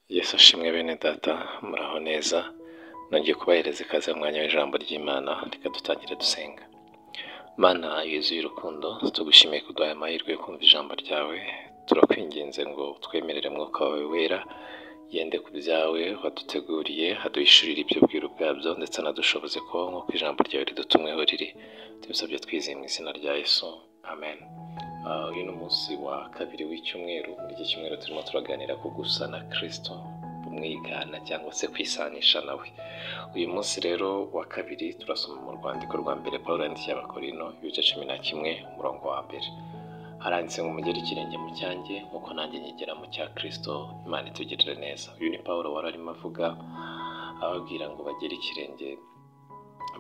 Yesu ashimwe bene data, muraho neza. Nongeye kubahereza ikaze mu mwanya w'ijambo ry'Imana. Reka dutangire dusenga. Mana yuzuye urukundo, tugushimiye kuduha amahirwe yo kumva ijambo ryawe. Turakwinginze ngo twemerere Mwuka wawe wera yende ku byawe waduteguriye, aduhishurire ibyo bwiru bwabyo, ndetse anadushoboze kubaho nk'uko ijambo ryawe ridutumweho riri. Tubisabye twizeye mu izina rya Yesu, amen. Uyu ni umunsi wa kabiri w'icyumweru. Muri iki cyumweru turimo turaganira ku gusa na Kristo, kumwigana cyangwa se kwisanisha nawe. Uyu munsi rero wa kabiri turasoma mu rwandiko rwa mbere Pawulo yandikiye Abakorino, ibice 11 umurongo wa mbere. Haranditse ngo mugere ikirenge mu cyanjye nk'uko nanjye nyigera mu cya Kristo, Imana itugirire neza. Uyu ni Pawulo wari arimo avuga ababwira ngo bagere ikirenge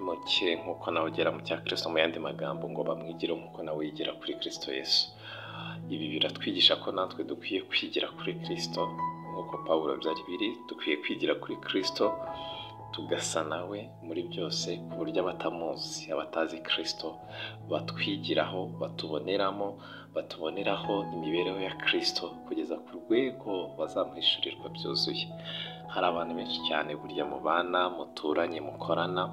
mu cye nk'uko nawe ugera mu cya Kristo, mu yandi magambo ngo bamwigire nk'uko nawe yigira kuri Kristo Yesu. Ibi biratwigisha ko natwe dukwiye kwigira kuri Kristo nk'uko Pawulo byari biri. Dukwiye kwigira kuri Kristo tugasa nawe muri byose, ku buryo abatamuzi, abatazi Kristo batwigiraho, batuboneraho imibereho ya Kristo kugeza ku rwego bazamuhishurirwa byuzuye. Hari abantu benshi cyane burya mubana, muturanye, mukorana,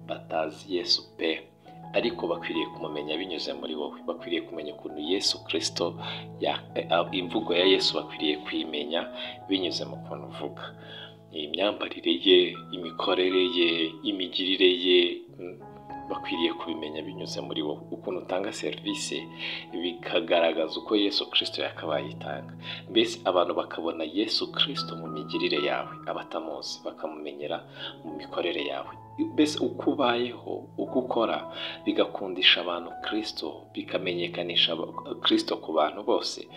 batazi Yesu pe, ariko bakwiriye kumumenya binyuze muri wowe. Bakwiriye kumenya ukuntu Yesu Kristo, imvugo ya Yesu bakwiriye kuyimenya binyuze mu kuntu uvuga. Imyambarire ye, imikorere ye, imigirire ye, bakwiriye kubimenya binyuze muri wowe. Ukuntu utanga serivisi bikagaragaza uko Yesu Kristo yakabaye yitanga. Mbese abantu bakabona Yesu Kristo mu migirire yawe, abatamuzi bakamumenyera mu mikorere yawe. Mbese uko ubayeho, uko ukora, bigakundisha abantu Kristo, bikamenyekanisha Kristo ku bantu bose,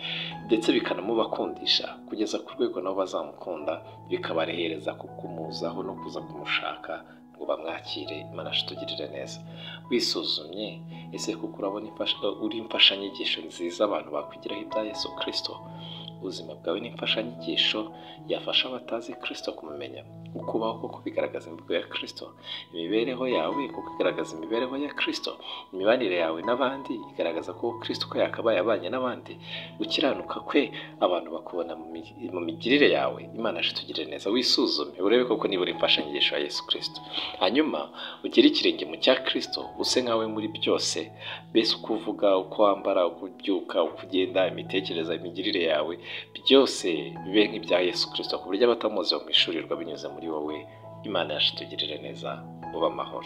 ndetse bikanamubakundisha kugeza ku rwego nabo bazamukunda, bikabarehereza kukumuzaho no kuza kumushaka ngo bamwakire. Imana itugirire neza. Wisuzumye, ese kuko urabona uri imfashanyigisho nziza abantu bakwigiraho ibya Yesu Kristo? Ubuzima bwawe ni imfashanyigisho yafasha abatazi Kristo kumumenya. Ukubaho koko bigaragaza imvugo ya Kristo, imibereho yawe kuko igaragaza imibereho ya Kristo, imibanire yawe n'abandi igaragaza ko Kristo ko yakabaye abanye n'abandi. Gukiranuka kwe abantu bakubona mu migirire yawe. Imana itugirire neza. Wisuzume urebe koko niba uri imfashanyigisho ya Yesu Kristo, hanyuma ugire ikirenge mu cya Kristo, use nkawe muri byose. Mbese uko uvuga, uko wambara, uko ubyuka, uko ugenda, imitekerereze, imigirire yawe, byose bibe nk'ibya Yesu Kristo, ku buryo abatamuzi bamwishurirwa binyuze muri wowe. Imana itugirire neza. Uba amahoro.